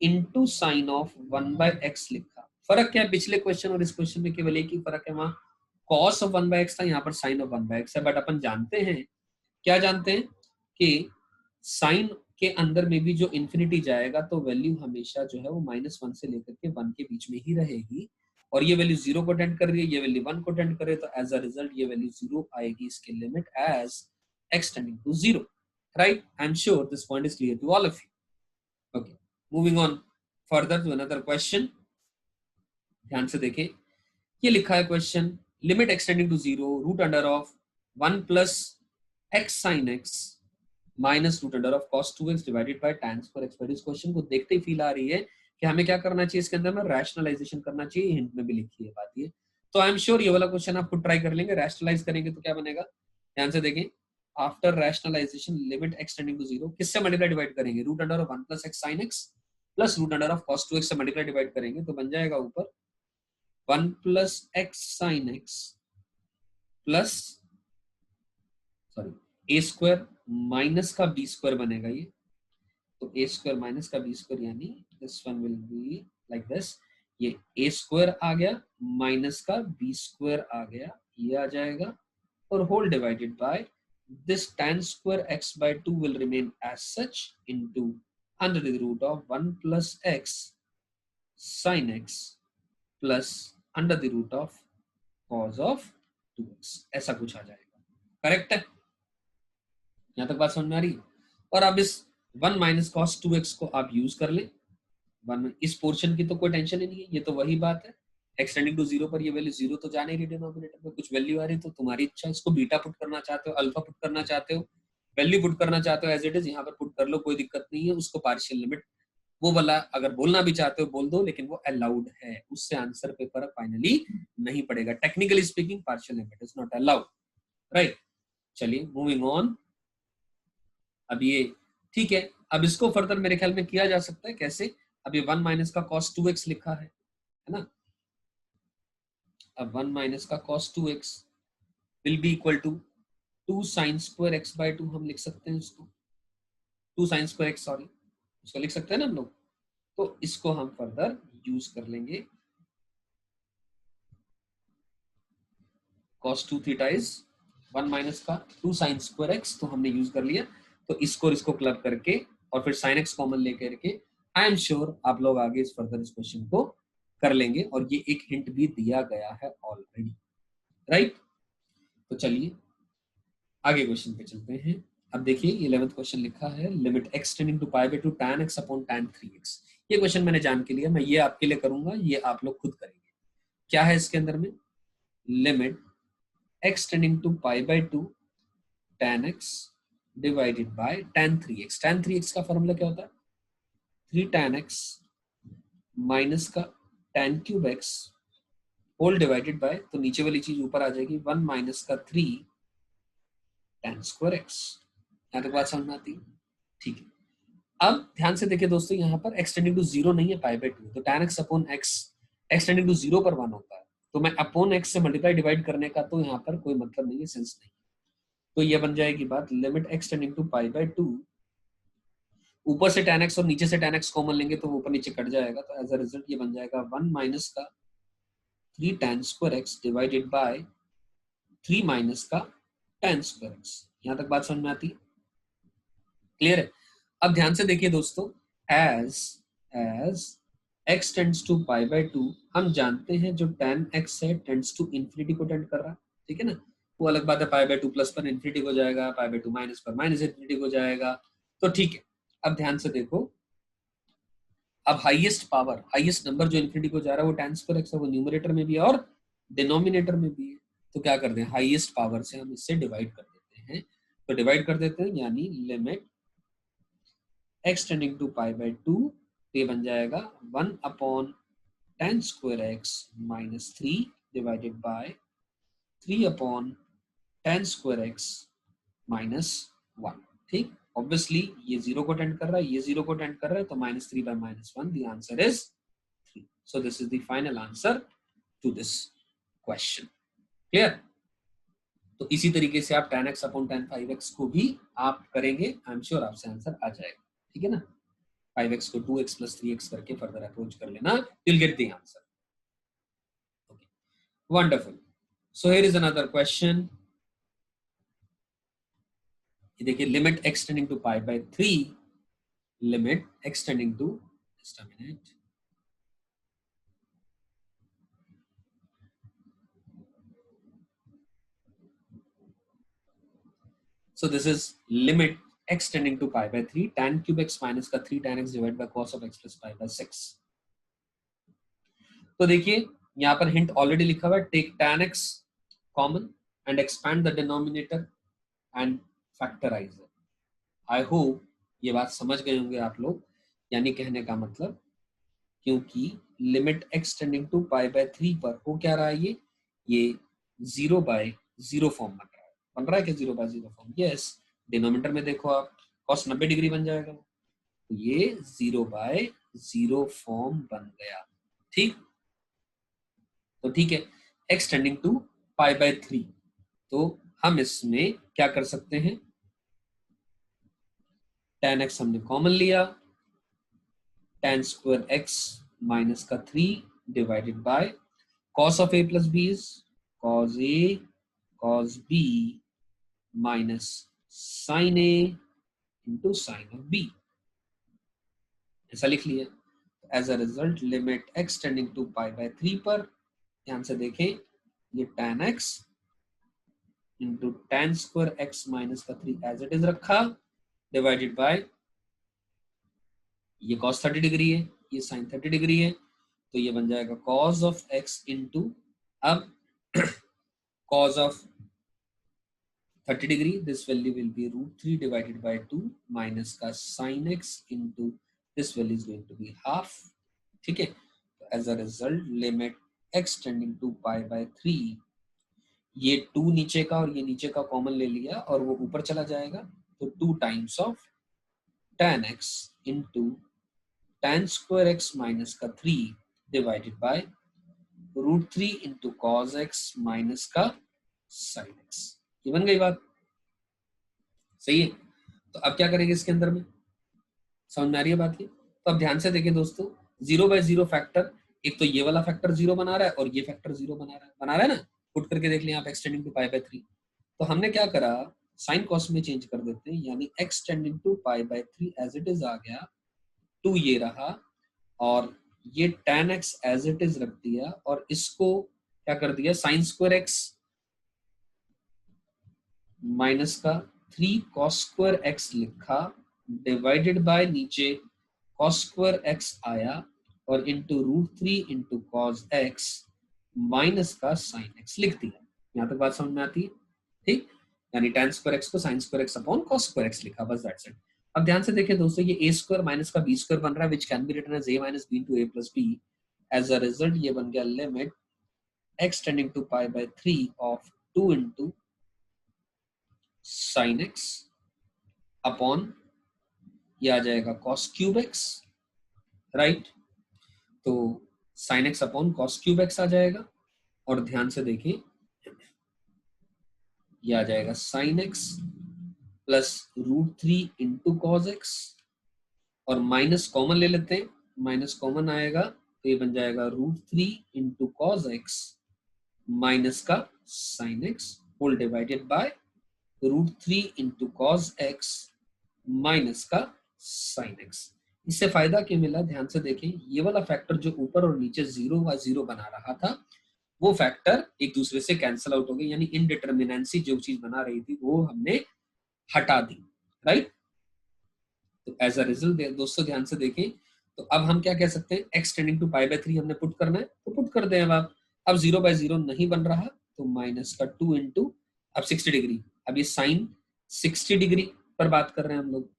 into sine of 1/x लिखा। फर्क क्या है पिछले क्वेश्चन और इस क्वेश्चन में? केवल एक ही फर्क है, वहां cos ऑफ 1/x था, यहाँ पर साइन ऑफ 1/x है। बट अपन जानते हैं, क्या जानते हैं कि साइन के अंदर में भी जो इंफिनिटी जाएगा तो वैल्यू हमेशा जो है वो -1 से लेकर के 1 के बीच में ही रहेगी, और ये वैल्यू 0 को टेंड कर रही है, ये वैल्यू 1 को टेंड कर रही है, तो एज अ रिजल्ट ये वैल्यू 0 आएगी इसकी limit as x tending to 0। Right, I am sure this point is clear to all of you. Okay, moving on further to another question. ध्यान से देखें, ये लिखा है question, limit x tending to 0 root under of 1 plus x sin x minus root under of cos 2x divided by tan square x। इस question को देखते ही feel आ रही है कि हमें क्या करना चाहिए इसके अंदर में? रैशनलाइजेशन करना चाहिए। हिंट में भी लिखी है बात ये, तो आई एम श्योर ये वाला क्वेश्चन आप खुद ट्राई कर लेंगे। रैशनलाइज करेंगे तो क्या बनेगा? ध्यान से देखें, after rationalization limit x tending to 0 किससे मल्टीप्लाई डिवाइड करेंगे? Root under of 1 plus x sin x plus root under of cos 2x से मल्टीप्लाई डिवाइड करेंगे तो बन जाएगा ऊपर 1 plus x sin x plus sorry a square minus का b square बनेगा ये, तो a स्क्वायर माइनस का b स्क्वायर यानी this one will be like this, ये a स्क्वायर आ गया माइनस का b स्क्वायर आ गया, ये आ जाएगा, और whole divided by this tan square x by 2 will remain as such into under the root of 1 plus x sin x plus under the root of cos of 2x, ऐसा कुछ आ जाएगा। Correct है? यहां तक बात समझ में आ रही है? और अब इस 1 माइनस कॉस 2x को आप यूज कर लें, इस पोर्शन की तो कोई टेंशन ही नहीं है, ये तो वही बात है, x टेंडिंग टू 0 पर ये वैल्यू 0 तो जाने रही डिनोमिनेटर में, कुछ वैल्यू आ रही तो तुम्हारी इच्छा, इसको बीटा पुट करना चाहते हो, अल्फा पुट करना चाहते हो, वैल्यू पुट करना चाहते हो, एज इट इज यहाँ पर पुट कर लो, कोई दिक्कत नहीं है। उसको पार्शियल लिमिट वो वाला अगर बोलना भी चाहते हो बोल दो, लेकिन वो अलाउड है, उससे आंसर पे फर्क फाइनली नहीं पड़ेगा। Technically speaking partial limit is not allowed, right. चलिए मूविंग ऑन। अब ये ठीक है, अब इसको फर्दर मेरे ख्याल में किया जा सकता है कैसे? अब ये 1 माइनस का cos 2x लिखा है ना, अब 1 माइनस का cos 2x will be equal to 2 sin square x by 2 हम लिख सकते हैं इसको, 2 sin स्क्वायर x, सॉरी इसको लिख सकते हैं ना हम लोग, तो इसको हम फर्दर यूज कर लेंगे। cos 2 थीटा इज 1 माइनस का 2 sin स्क्वायर x, तो हमने यूज कर लिया, तो इसको क्लब करके और फिर sin x कॉमन लेकर के आई एम श्योर आप लोग आगे इस फर्दर इस क्वेश्चन को कर लेंगे, और ये एक हिंट भी दिया गया है ऑलरेडी, राइट। तो चलिए आगे क्वेश्चन पे चलते हैं। अब देखिए 11th क्वेश्चन लिखा है, limit x tending to pi by 2 tan x upon tan 3x। ये क्वेश्चन मैंने जान के लिया, मैं ये आपके लिए करूंगा, ये आप लोग खुद करेंगे। क्या है इसके अंदर में? Limit x tending to pi by 2 tan x divided by tan 3x। tan 3x का फॉर्मूला क्या होता है? 3 tan x माइनस का tan cube x whole divided by, तो नीचे वाली चीज ऊपर आ जाएगी 1 माइनस का 3 tan स्क्वायर x। यहां तक बात समझ में आती है? ठीक है। अब ध्यान से देखिए दोस्तों, यहाँ पर x टेंडिंग टू 0 नहीं है, पाई बाय 2, तो tan x upon x, x tending to 0 पर 1 होता है, तो मैं अपॉन x से मल्टीप्लाई डिवाइड करने का तो यहाँ पर कोई मतलब नहीं है, सेंस नहीं। तो ये बन जाएगी बात, limit x tending to pi by 2, ऊपर से tan x और नीचे से tan x कॉमन लेंगे तो ऊपर नीचे कट जाएगा, तो एज अ रिजल्ट ये बन जाएगा 1 माइनस का 3 tan square x divided by 3 minus का tan स्क्वायर x। यहां तक बात समझ में आती है? क्लियर है? अब ध्यान से देखिए दोस्तों, as x tends to pi by 2, हम जानते हैं जो tan x है टेंड्स टू इंफिनिटी को टेंड कर रहा है, ठीक है ना, वो अलग बात है, पाई बाय 2 प्लस पर इंफिनिटी हो जाएगा, पाई बाय 2 माइनस पर माइनस इंफिनिटी हो जाएगा, तो ठीक है। अब ध्यान से देखो, अब हाईएस्ट पावर, हाईएस्ट नंबर जो इन्फिनिटी को जा रहा है वो tan स्क्वायर x है, वो न्यूमरेटर में भी है और डिनोमिनेटर में भी है। तो क्या करते हैं, हाईएस्ट पावर से हम इससे डिवाइड कर देते हैं। तो डिवाइड कर देते हैं, यानी limit x tending to pi by 2, ये बन जाएगा 1/tan square x minus 3 divided by 3/tan square x minus 1। ठीक, ऑब्वियसली ये 0 को टेंड कर रहा है, ये 0 को टेंड कर रहा है, तो -3/-1, the answer is 3। So this is the final answer to this question. Clear? तो इसी तरीके से आप tan x upon tan 5x को भी आप करेंगे, आई एम श्योर आपसे आंसर आ जाएगा। ठीक है ना, 5x को 2x प्लस 3x करके फर्दर अप्रोच कर लेना, you'll get the answer. Okay, wonderful. So here is another question. ये देखिए, limit x tending to pi by 3, limit x tending to, just a minute. So this is limit x tending to pi by 3 tan cube x minus का 3 tan x divided by cos of x plus pi by 6. तो देखिए यहाँ पर hint already लिखा हुआ है, take tan x common and expand the denominator and factorize it. I hope ये बात समझ गए होंगे आप लोग, यानी कहने का मतलब, क्योंकि limit x tending to pi by 3 पर हो क्या रहा है, ये 0/0 फॉर्म बन रहा है क्या, 0/0 फॉर्म? यस, डिनोमिनेटर में देखो आप, cos 90 डिग्री बन जाएगा, तो ये 0/0 फॉर्म बन गया। ठीक, तो ठीक है, x tending to pi by 3, तो हम इसमें क्या कर सकते हैं, tan x हमने कॉमन लिया, tan स्क्वायर x माइनस का 3 divided by cos of a plus b is cos a cos b minus sin a into sin of b, ऐसा लिख लिया। As a result limit x tending to pi by 3 पर, ध्यान से देखें, ये tan x into tan square x minus का 3 as it is रखा, डिवाइडेड बाय, ये cos 30 डिग्री है, ये sin 30 डिग्री है, तो ये बन जाएगा cos ऑफ x इंटू, अब cos of 30 degree, this value will be √3 divided by 2 minus का sin x into this value is going to be half. ठीक है, as a result limit x tending to pi by 3, ये 2 नीचे का और ये नीचे का कॉमन ले लिया और वो ऊपर चला जाएगा, तो 2 times of tan x into tan square x minus का 3 divided by √3 into cos x minus का sin x। ये बन गई बात, सही है? तो अब क्या करेंगे इसके अंदर में, समझ में आ रही है बात? ये तो अब ध्यान से देखिए दोस्तों, 0/0 फैक्टर, एक तो ये वाला फैक्टर 0 बना रहा है और ये फैक्टर 0 बना रहा है ना, पुट करके देख लिया आप, x tending to pi by 3, तो हमने क्या करा, साइन कॉस में चेंज कर देते हैं, यानी x tending to pi by 3 as it is आ गया, 2 ये रहा, और ये tan x as it is रख दिया, और इसको क्या कर दिया, साइन स्क्वायर x माइनस का 3 cos स्क्वायर x लिखा, डिवाइडेड बाय नीचे cos स्क्वायर x आया, और into √3 into cos x minus का sin x लिख दिया। यहाँ तक बात समझ में आती है? ठीक, यानी tan स्क्वायर x को sin square x upon cos square x लिखा, बस दैट्स इट। अब ध्यान से देखिए दोस्तों, ये a स्क्वायर माइनस का b स्क्वायर बन रहा है, which can be written as a minus b into a plus b। As a result ये बन गया limit x tending to pi by 3 of 2 into sin x upon, ये आ जाएगा cos क्यूब x, राइट? तो sin x upon cos cube x आ जाएगा, और ध्यान से देखिए ये आ जाएगा sin x plus √3 into cos x, और माइनस कॉमन ले लेते हैं, माइनस कॉमन आएगा तो ये बन जाएगा √3 इंटू cos x माइनस का sin x whole divided by √3 into cos x minus का sin x। इससे फायदा क्या मिला, ध्यान से देखें, ये वाला फैक्टर जो ऊपर और नीचे 0/0 बना रहा था, वो फैक्टर एक दूसरे से कैंसिल आउट हो गए, यानी इनडिटर्मिनेंसी जो चीज बना रही थी वो हमने हटा दी, राइट? तो एज अ रिजल्ट दोस्तों ध्यान से देखें, तो अब हम क्या कह सकते हैं, x tending to pi by 3 हमने पुट करना है तो पुट कर दें। अब 0/0 नहीं बन रहा तो माइनस का 2 इंटू अब 60 डिग्री, अब ये साइन 60 डिग्री पर बात कर रहे हैं हम लोग,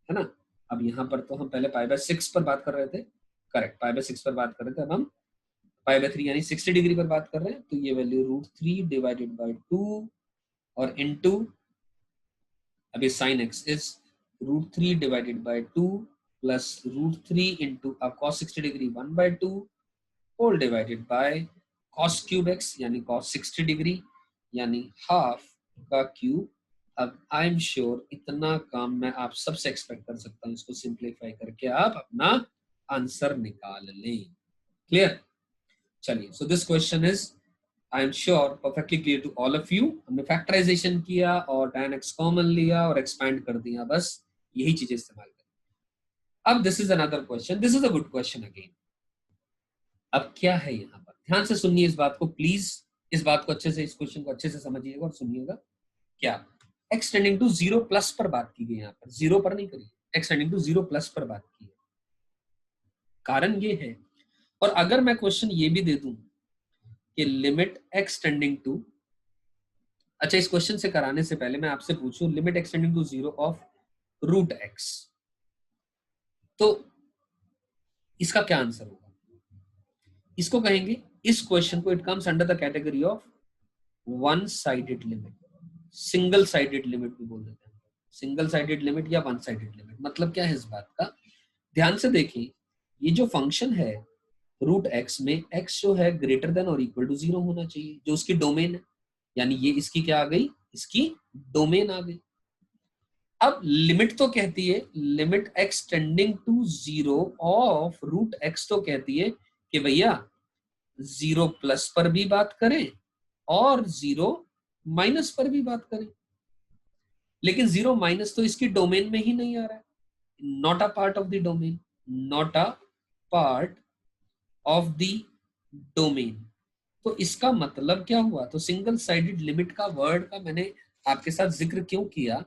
है ना। अब यहाँ पर तो हम पहले पाई बाय 6 पर बात कर रहे थे, करेक्ट, पाई बाय 6 पर बात कर रहे थे, अब हम पाई बाय 3 यानी 60 डिग्री पर बात कर रहे हैं। तो ये वैल्यू √3 डिवाइडेड बाय 2 और इनटू अब ये sine x is √3 divided by 2 plus √3 into अब cos 60 degree 1/2 whole divided by cos cube x यानी cos 60 डिग्री यानी हाफ का क्यूब। अब आई एम श्योर इतना काम मैं आप सबसे एक्सपेक्ट कर सकता हूं, इसको सिंप्लीफाई करके आप अपना आंसर निकाल लें। क्लियर? चलिए, so this question is I am sure perfectly clear to all of you. हमने फैक्टराइजेशन किया और tan x कॉमन लिया और एक्सपैंड कर दिया, बस यही चीजें इस्तेमाल करें। अब this is another question, this is a good question again. अब क्या है यहाँ पर, ध्यान से सुनिए इस बात को प्लीज, इस बात को अच्छे से, इस क्वेश्चन को अच्छे से समझिएगा और सुनिएगा। क्या x टेंडिंग टू 0 प्लस पर बात की गई, यहाँ पर 0 पर नहीं करी, x टेंडिंग टू 0 प्लस पर बात की है। कारण ये है, और अगर मैं क्वेश्चन ये भी दे दूं कि लिमिट x टेंडिंग टू, अच्छा इस क्वेश्चन से कराने से पहले मैं आपसे पूछूं limit x tending to 0 of √x, तो इसका क्या आंसर होगा? इसको कहेंगे, इस क्वेश्चन को it comes under the category of one sided limit, single sided limit भी बोल देते हैं, सिंगल साइडेड लिमिट या वन साइडेड लिमिट। मतलब क्या है इस बात का, ध्यान से देखिए, ये जो फंक्शन है √x में x जो है ग्रेटर देन और इक्वल टू 0 होना चाहिए, जो उसकी डोमेन है, यानी ये इसकी क्या आ गई, इसकी डोमेन आ गई। अब लिमिट तो कहती है limit x tending to 0 of √x तो कहती है कि भैया 0 प्लस पर भी बात करें और 0 माइनस पर भी बात करें, लेकिन 0 माइनस तो इसकी डोमेन में ही नहीं आ रहा है, not a part of the domain, not a part of the domain. तो इसका मतलब क्या हुआ, तो सिंगल साइडेड लिमिट का वर्ड का मैंने आपके साथ जिक्र क्यों किया,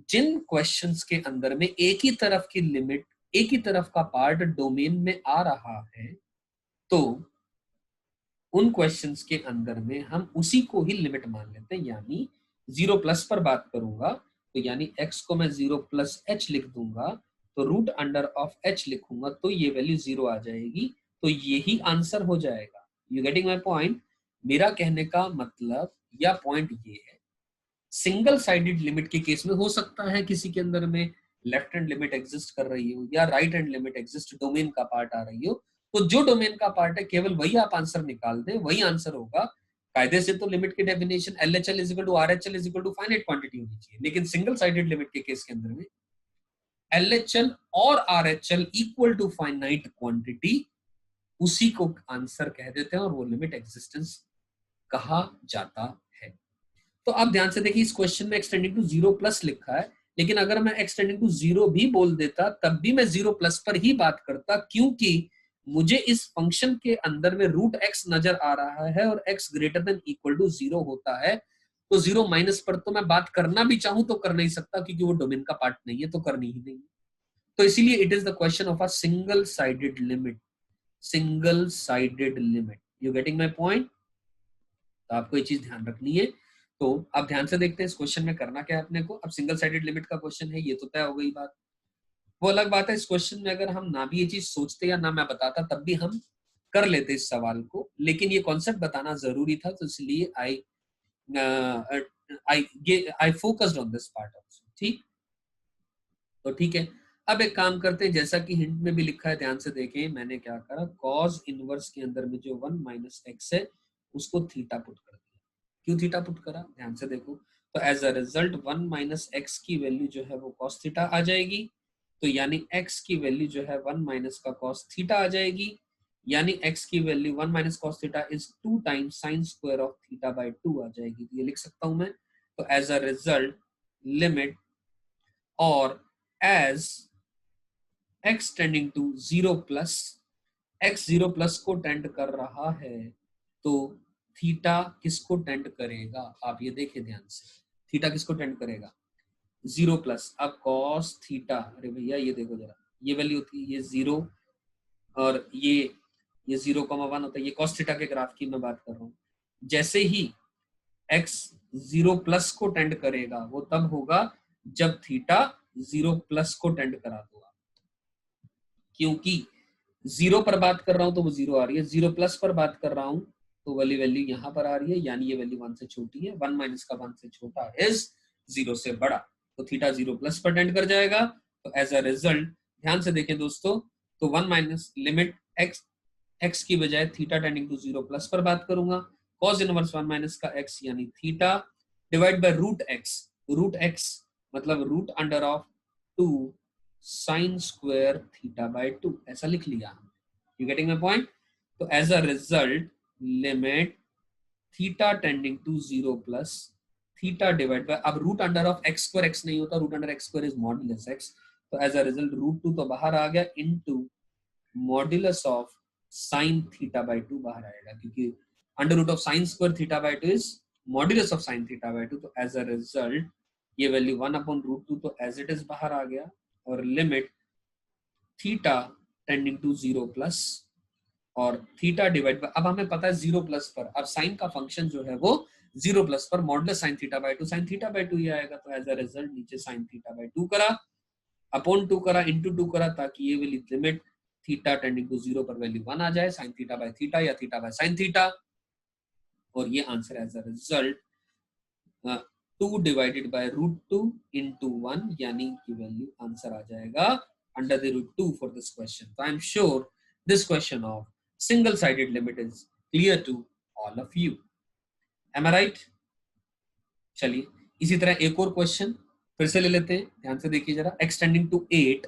जिन क्वेश्चंस के अंदर में एक ही तरफ की लिमिट, एक ही तरफ का पार्ट डोमेन में आ रहा है, तो उन क्वेश्चंस के अंदर में हम उसी को ही लिमिट मान लेते हैं। यानी 0 प्लस पर बात करूंगा तो यानी x को मैं 0 प्लस h लिख दूंगा, तो रूट अंडर ऑफ h लिखूंगा तो ये वैल्यू 0 आ जाएगी, तो यही आंसर हो जाएगा। You getting my point? मेरा कहने का मतलब या पॉइंट ये है, सिंगल साइडेड लिमिट के केस में हो सकता है किसी के अंदर में लेफ्ट हैंड लिमिट एग्जिस्ट कर रही हो या right hand limit exist, domain का पार्ट आ रही हो, तो जो डोमेन का पार्ट है केवल वही आप आंसर निकाल दें, वही आंसर होगा। कायदे से तो लिमिट की definition LHL is equal to RHL is equal to finite quantity होनी चाहिए, लेकिन सिंगल साइडेड लिमिट के केस के अंदर में LHL और RHL equal to finite quantity, उसी को आंसर कह देते हैं और वो लिमिट एग्जिस्टेंस कहा जाता है। तो आप ध्यान से देखिए, इस क्वेश्चन में एक्सटेंडिंग टू 0 प्लस लिखा है, लेकिन अगर मैं एक्सटेंडिंग टू 0 भी बोल देता तब भी मैं 0 प्लस पर ही बात करता, क्योंकि मुझे इस फंक्शन के अंदर में √x नजर आ रहा है और x greater than equal to 0 होता है, तो 0 माइनस पर तो मैं बात करना भी चाहूं तो कर नहीं सकता, क्योंकि वो डोमेन का पार्ट नहीं है, तो करनी ही नहीं। तो इसीलिए it is the question of a single sided limit, single sided limit. You getting my point? तो आपको ये चीज ध्यान रखनी है। तो अब ध्यान से देखते हैं इस क्वेश्चन में करना क्या है अपने को। अब सिंगल साइडेड लिमिट का क्वेश्चन है, ये तो तय हो गई बात। वो अलग बात है इस क्वेश्चन में अगर हम ना भी ये चीज सोचते या ना मैं बताता तब भी हम कर लेते इस सवाल को, लेकिन ये कॉन्सेप्ट बताना जरूरी था, तो इसलिए I focused on this part also. ठीक, तो ठीक है। अब एक काम करते हैं, जैसा कि हिंट में भी लिखा है, ध्यान से देखें मैंने क्या करा, कॉस इनवर्स के अंदर में जो 1 माइनस एक्स है उसको थीटा पुट कर दिया। क्यों थीटा पुट करा, ध्यान से देखो, तो as a result 1 minus x की वैल्यू जो है वो कॉस थीटा आ जाएगी, तो यानी x की वैल्यू जो है 1 माइनस का कॉस थीटा आ जाएगी, यानी x की value 1 minus cos theta is 2 times sine square of theta by 2 आ जाएगी। तो ये लिख सकता हूं मैं, तो एज अ रिजल्ट लिमिट और as x tending to 0 plus, x 0 plus को टेंड कर रहा है, तो थीटा किसको टेंड करेगा, आप ये देखिए ध्यान से, थीटा किसको टेंड करेगा, 0 प्लस। अब कॉस थीटा, अरे भैया ये देखो जरा, ये वैल्यू होती है ये 0 और ये 0,1 होता है, ये cos थीटा के ग्राफ की मैं बात कर रहा हूँ। जैसे ही x 0+ को टेंड करेगा वो तब होगा जब थीटा 0+ को टेंड करा दूंगा, क्योंकि 0 पर बात कर रहा हूं तो वो 0 आ रही है, 0+ पर बात कर रहा हूं तो वाली वैल्यू यहां पर आ रही है, यानी ये वैल्यू 1 से छोटी है, 1 माइनस का 1 से छोटा इज 0 से बड़ा, तो थीटा 0+ पर टेंड कर जाएगा। तो एज अ रिजल्ट ध्यान से देखें दोस्तों, तो 1 माइनस लिमिट x की बजाय थीटा टेंडिंग टू 0+ पर बात करूंगा, cos इनवर्स 1 माइनस का x यानी theta divide by root x मतलब root under of 2 sine square theta by 2, ऐसा लिख लिया। You getting my point? तो as a result limit theta tending to 0+ theta divide by, अब root under of x square, x नहीं होता, root under x square is modulus x, तो as a result root 2 तो बाहर आ गया, into modulus of sine theta by 2 बाहर आएगा, क्योंकि under root of sine square theta by 2 is modulus of sine theta by 2, तो एज अ रिजल्ट ये वैल्यू 1/√2 तो एज इट इज बाहर आ गया, और लिमिट थीटा टेंडिंग टू 0+ और थीटा डिवाइड बाय, अब हमें पता है 0+ पर, अब साइन का फंक्शन जो है वो 0+ पर modulus sign theta by 2, sign theta by 2 ही आएगा, तो एज अ रिजल्ट नीचे साइन थीटा बाय 2 करा, अपॉन 2 करा, इंटू 2 करा, ताकि ये वाली लिमिट थीटा टेंडिंग टू 0 पर वैल्यू 1 आ जाए, साइन थीटा बाय थीटा या थीटा बाय साइन थीटा, और ये answer as a result 2 divided by √2 into 1, यानी कि वैल्यू आंसर आ जाएगा under the √2 for this question. तो I am sure this question of single sided limit is clear to all of you. Am I right? चलिए इसी तरह एक और क्वेश्चन फिर से ले लेते हैं, ध्यान से देखिए जरा, एक्सटेंडिंग टू 8,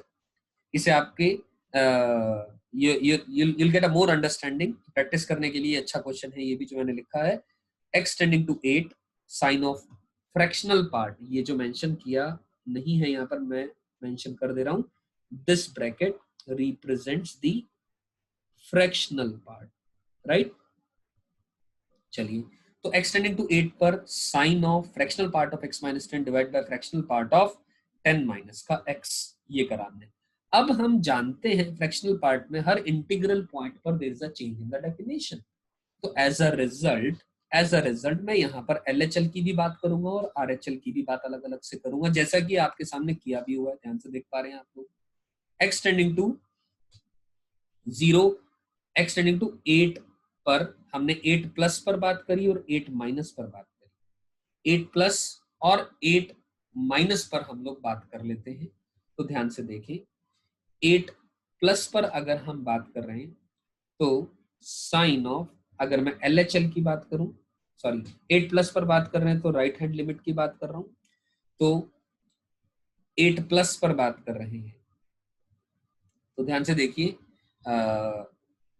इसे आपके you'll get a more understanding, practice करने के लिए अच्छा क्वेश्चन है ये भी जो मैंने लिखा है, extending to 8 sine of fractional part, ये जो मेंशन किया नहीं है यहाँ पर मैं मेंशन कर दे रहा हूं, this bracket represents the fractional part, right? चलिए, तो एक्सटेंडिंग टू 8 पर sine of fractional part of x minus 10 divide by fractional part of 10 minus का x, ये कराने। अब हम जानते हैं फ्रैक्शनल पार्ट में हर इंटीग्रल पॉइंट पर there is a change in the definition, तो एज अ रिजल्ट मैं यहाँ पर LHL की भी बात करूंगा और RHL की भी बात अलग अलग से करूंगा, जैसा कि आपके सामने किया भी हुआ है, ध्यान से देख पा रहे हैं आप लोग। x tending to 0, x tending to 8 पर हमने 8+ पर बात करी और 8- पर बात करी, 8+ और 8- पर हम लोग बात कर लेते हैं। तो ध्यान से देखें, 8+ पर अगर हम बात कर रहे हैं तो साइन ऑफ, अगर मैं LHL की बात करूं, सॉरी 8+ पर बात कर रहे हैं तो राइट हैंड लिमिट की बात कर रहा हूं, तो 8+ पर बात कर रहे हैं तो ध्यान से देखिए,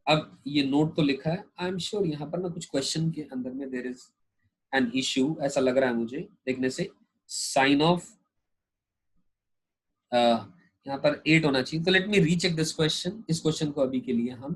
अब ये नोट तो लिखा है, आई एम श्योर यहाँ पर ना कुछ क्वेश्चन के अंदर में देयर इज एन इश्यू, ऐसा लग रहा है मुझे देखने से, साइन ऑफ यहाँ पर 8 होना चाहिए, तो let me recheck this question, इस क्वेश्चन को अभी के लिए हम